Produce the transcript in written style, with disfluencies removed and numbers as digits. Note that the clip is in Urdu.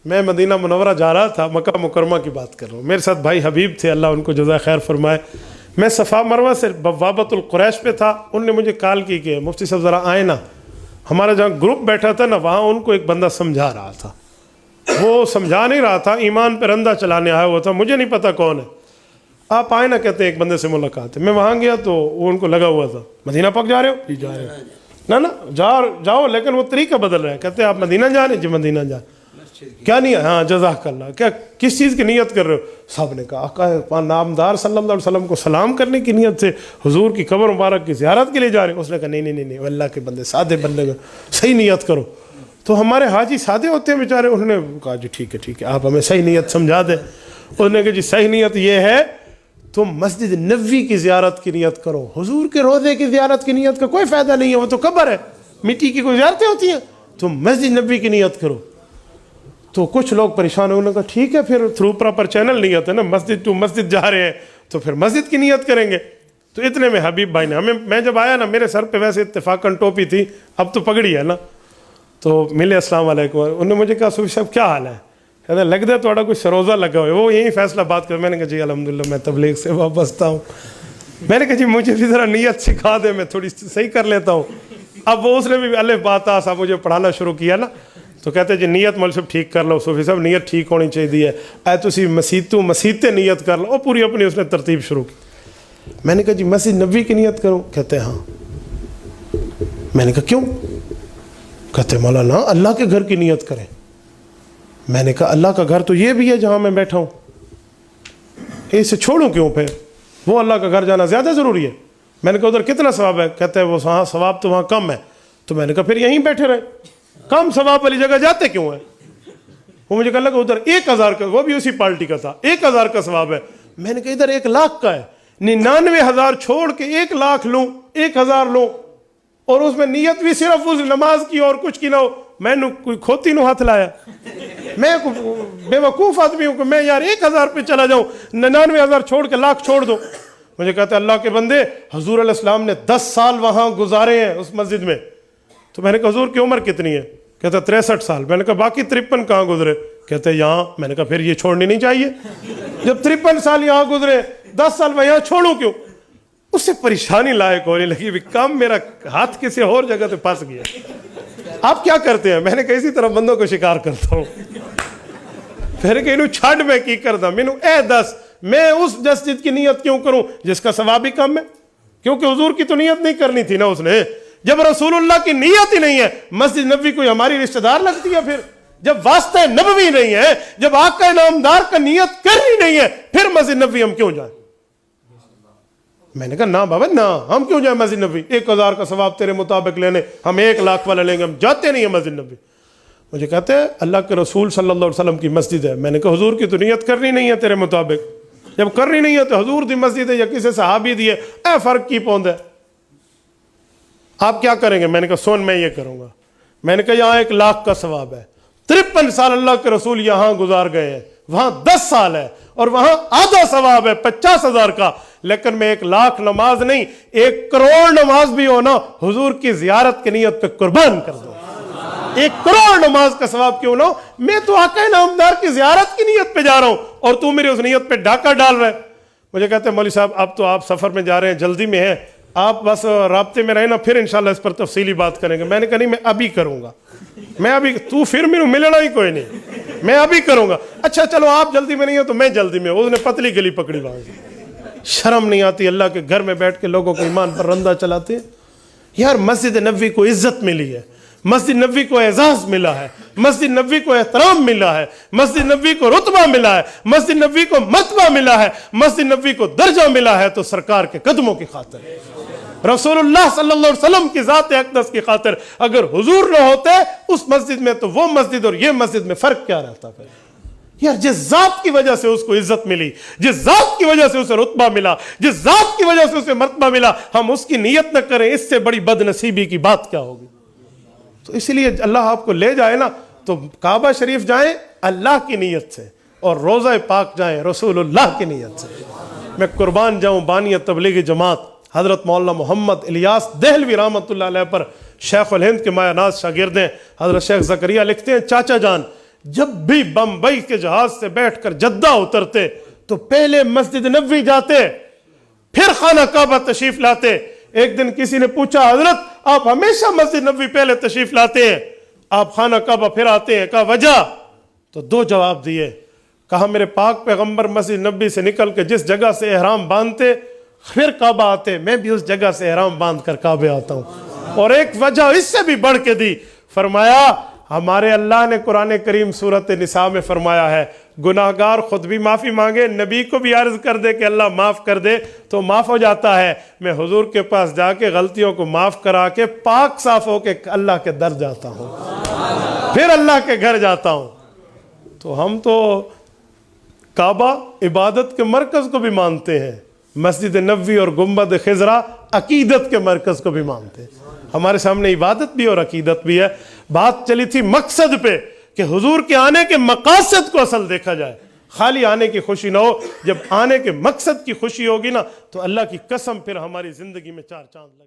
میں مدینہ منورہ جا رہا تھا، مکہ مکرمہ کی بات کر رہا ہوں، میرے ساتھ بھائی حبیب تھے، اللہ ان کو جزائے خیر فرمائے. میں صفا مروہ سے بوابۃ القریش پہ تھا. ان نے مجھے کال کی کہ مفتی صاحب ذرا آئے نا. ہمارا جہاں گروپ بیٹھا تھا نا، وہاں ان کو ایک بندہ سمجھا رہا تھا. وہ سمجھا نہیں رہا تھا، ایمان پہ رندہ چلانے آیا ہوا تھا، مجھے نہیں پتا کون ہے. آپ آئے نا، کہتے ہیں ایک بندے سے ملاقات ہے. میں وہاں گیا تو وہ ان کو لگا ہوا تھا، مدینہ پاک جا رہے ہو؟ جی جا رہے ہو. نا جاؤ، لیکن وہ طریقہ بدل رہے ہیں. کہتے ہیں آپ مدینہ جا رہے ہیں؟ جی مدینہ جا. کیا نہیں؟ ہاں جزاک اللہ. کیا کس چیز کی نیت کر رہے ہو؟ صاحب نے کہا آقا نامدار صلی اللہ علیہ وسلم کو سلام کرنے کی نیت سے حضور کی قبر مبارک کی زیارت کے لیے جا رہے ہیں. اس نے کہا نہیں، اللہ کے بندے سادے بندے کو صحیح نیت کرو. تو ہمارے حاجی سادے ہوتے ہیں بیچارے. انہوں نے کہا جی ٹھیک ہے، آپ ہمیں صحیح نیت سمجھا دیں. انہوں نے کہا جی صحیح نیت یہ ہے، تم مسجد نبوی کی زیارت کی نیت کرو. حضور کے روضے کی زیارت کی نیت کا کوئی فائدہ نہیں ہے، وہ تو قبر ہے، مٹی کی کوئی زیارتیں ہوتی ہیں. تم مسجد نبوی کی نیت کرو. تو کچھ لوگ پریشان ہونے کہا ٹھیک ہے، پھر تھرو پراپر چینل نیت ہے نا، مسجد ٹو مسجد جا رہے ہیں تو پھر مسجد کی نیت کریں گے. تو اتنے میں حبیب بھائی نے میں جب آیا نا، میرے سر پہ ویسے اتفاقاً ٹوپی تھی، اب تو پگڑی ہے نا. تو ملے السلام علیکم. انہوں نے مجھے کہا صوفی صاحب کیا حال ہے؟ کہتے لگتا ہے تھوڑا کوئی سروزہ لگا ہوا ہے. وہ یہی فیصلہ بات کر. میں نے کہا جی الحمدللہ میں تبلیغ سے وابستہ ہوں. میں نے کہا جی مجھے بھی ذرا نیت سکھا دے، میں تھوڑی صحیح کر لیتا ہوں. اب وہ اس نے بھی الف با تا سا مجھے پڑھانا شروع کیا نا. تو کہتے جی نیت مول صاحب ٹھیک کر لو. صوفی صاحب نیت ٹھیک ہونی چاہیے. اے تسی مسیت نیت کر لو. وہ پوری اپنی اس نے ترتیب شروع کی. میں نے کہا جی مسجد نبوی کی نیت کروں. کہتے ہاں. میں نے کہا کیوں؟ کہتے مولانا اللہ کے گھر کی نیت کریں. میں نے کہا اللہ کا گھر تو یہ بھی ہے جہاں میں بیٹھا ہوں، اسے چھوڑوں کیوں؟ پھر وہ اللہ کا گھر جانا زیادہ ضروری ہے. میں نے کہا ادھر کتنا ثواب ہے؟ کہتے ہیں وہ ثواب تو وہاں کم ہے. تو میں نے کہا پھر یہیں بیٹھے رہے، کم ثواب والی جگہ جاتے کیوں ہیں؟ وہ مجھے کہا لگا ادھر 1000 کا، وہ بھی اسی پارٹی کا تھا، 1000 کا ثواب ہے. میں نے کہا ادھر 1,00,000 کا ہے. 99,000 چھوڑ کے 1,00,000 لوں، 1,000 لوں، اور اس میں نیت بھی صرف اس نماز کی اور کچھ کی نہ ہو. میں نے کوئی کھوتی نو ہاتھ لایا. میں بے وقوف آدمی ہوں کہ میں یار 1,000 پہ چلا جاؤں، 99,000 چھوڑ کے 1,00,000 چھوڑ دو. مجھے کہتے اللہ کے بندے حضور علیہ السلام نے 10 سال وہاں گزارے ہیں اس مسجد میں. تو میں نے کہا حضور کی عمر کتنی ہے؟ کہتا 63 سال. میں نے کہا باقی 53 کہاں گزرے؟ کہتے یہاں. میں نے کہا پھر یہ چھوڑنی نہیں چاہیے. جب 53 سال یہاں گزرے، 10 سال میں یہاں چھوڑوں کیوں؟ اس سے پریشانی لائق ہونے لگی، بھی کم میرا ہاتھ کسی اور جگہ پہ پھنس گیا. آپ کیا کرتے ہیں؟ میں نے کہا اسی طرح بندوں کو شکار کرتا ہوں. پھر کہ انہوں چھڑ میں کی کردا مینوں اے دس میں اس مسجد کی نیت کیوں کروں جس کا ثواب ہی کم ہے؟ کیونکہ حضور کی تو نیت نہیں کرنی تھی نا اس نے. جب رسول اللہ کی نیت ہی نہیں ہے، مسجد نبوی کوئی ہماری رشتہ دار لگتی ہے؟ پھر جب واسطہ نبوی نہیں ہے، جب آقا نامدار کا نیت کرنی نہیں ہے، پھر مسجد نبوی ہم کیوں جائیں؟ میں نے کہا نہ بابا نہ، ہم کیوں جائیں مسجد نبوی؟ 1,000 کا ثواب تیرے مطابق لینے، ہم 1,00,000 والا لیں گے، ہم جاتے نہیں ہیں مسجد نبوی. مجھے کہتے ہیں اللہ کے رسول صلی اللہ علیہ وسلم کی مسجد ہے. میں نے کہا حضور کی تو نیت کرنی نہیں ہے تیرے مطابق. جب کرنی نہیں ہے تو حضور دی مسجد ہے یا کسی صحابی دی ہے، اے فرق کی پوند ہے؟ آپ کیا کریں گے؟ میں نے کہا سن میں یہ کروں گا. میں نے کہا یہاں 1,00,000 کا ثواب ہے، 53 سال اللہ کے رسول یہاں گزار گئے ہیں، وہاں 10 سال ہے، اور وہاں آدھا ثواب ہے 50,000 کا. لیکن میں 1,00,000 نماز نہیں، 1 کروڑ نماز بھی ہو نا، حضور کی زیارت کی نیت پہ قربان کر دو. 1 کروڑ نماز کا ثواب کیوں نہ ہو، میں تو آقا نامدار کی زیارت کی نیت پہ جا رہا ہوں اور تو میری اس نیت پہ ڈاکہ ڈال رہا ہے. مجھے کہتے ہیں مولوی صاحب اب تو آپ سفر میں جا رہے ہیں، جلدی میں ہیں، آپ بس رابطے میں رہے نا، پھر انشاءاللہ اس پر تفصیلی بات کریں گے. میں نے کہا نہیں میں ابھی کروں گا، میں ابھی، تو پھر میرے ملنا ہی کوئی نہیں، میں ابھی کروں گا. اچھا چلو آپ جلدی میں نہیں ہو تو میں جلدی میں. اس نے پتلی گلی پکڑی وہاں سے. شرم نہیں آتی؟ اللہ کے گھر میں بیٹھ کے لوگوں کو ایمان پر رندہ چلاتے ہیں. یار مسجد نبوی کو عزت ملی ہے، مسجد نبوی کو اعزاز ملا ہے، مسجد نبوی کو احترام ملا ہے، مسجد نبوی کو رتبہ ملا ہے، مسجد نبوی کو مرتبہ ملا ہے، مسجد نبوی کو درجہ ملا ہے. تو سرکار کے قدموں کی خاطر، رسول اللہ صلی اللہ علیہ وسلم کی ذات اقدس کی خاطر. اگر حضور نہ ہوتے اس مسجد میں تو وہ مسجد اور یہ مسجد میں فرق کیا رہتا پھر؟ یار جس ذات کی وجہ سے اس کو عزت ملی، جس ذات کی وجہ سے اسے رتبہ ملا، جس ذات کی وجہ سے اسے مرتبہ ملا، ہم اس کی نیت نہ کریں، اس سے بڑی بد نصیبی کی بات کیا ہوگی؟ تو اسی لیے اللہ آپ کو لے جائے نا تو کعبہ شریف جائیں اللہ کی نیت سے، اور روضہ پاک جائیں رسول اللہ کی نیت سے. میں قربان جاؤں بانی تبلیغی جماعت حضرت مولانا محمد الیاس دہلوی رحمۃ اللہ علیہ پر، شیخ الہند کے مایہ ناز شاگرد ہیں. حضرت شیخ زکریا لکھتے ہیں چاچا جان جب بھی بمبئی کے جہاز سے بیٹھ کر جدہ اترتے تو پہلے مسجد نبوی جاتے، پھر خانہ کعبہ تشریف لاتے۔ ایک دن کسی نے پوچھا حضرت آپ ہمیشہ مسجد نبوی پہلے تشریف لاتے ہیں، آپ خانہ کعبہ پھر آتے ہیں، کہا وجہ؟ تو دو جواب دیے، کہا میرے پاک پیغمبر مسجد نبوی سے نکل کے جس جگہ سے احرام باندھتے پھر کعبہ آتے، میں بھی اس جگہ سے احرام باندھ کر کعبے آتا ہوں۔ اور ایک وجہ اس سے بھی بڑھ کے دی، فرمایا ہمارے اللہ نے قرآن کریم سورۃ نساء میں فرمایا ہے گناہگار خود بھی معافی مانگے، نبی کو بھی عرض کر دے کہ اللہ معاف کر دے تو معاف ہو جاتا ہے۔ میں حضور کے پاس جا کے غلطیوں کو معاف کرا کے پاک صاف ہو کے اللہ کے در جاتا ہوں، پھر اللہ کے گھر جاتا ہوں۔ تو ہم تو کعبہ عبادت کے مرکز کو بھی مانتے ہیں، مسجد نبوی اور گنبد خضرا عقیدت کے مرکز کو بھی مانتے ہیں۔ ہمارے سامنے عبادت بھی اور عقیدت بھی ہے۔ بات چلی تھی مقصد پہ کہ حضور کے آنے کے مقاصد کو اصل دیکھا جائے، خالی آنے کی خوشی نہ ہو۔ جب آنے کے مقصد کی خوشی ہوگی نا تو اللہ کی قسم پھر ہماری زندگی میں چار چاند لگ جائے۔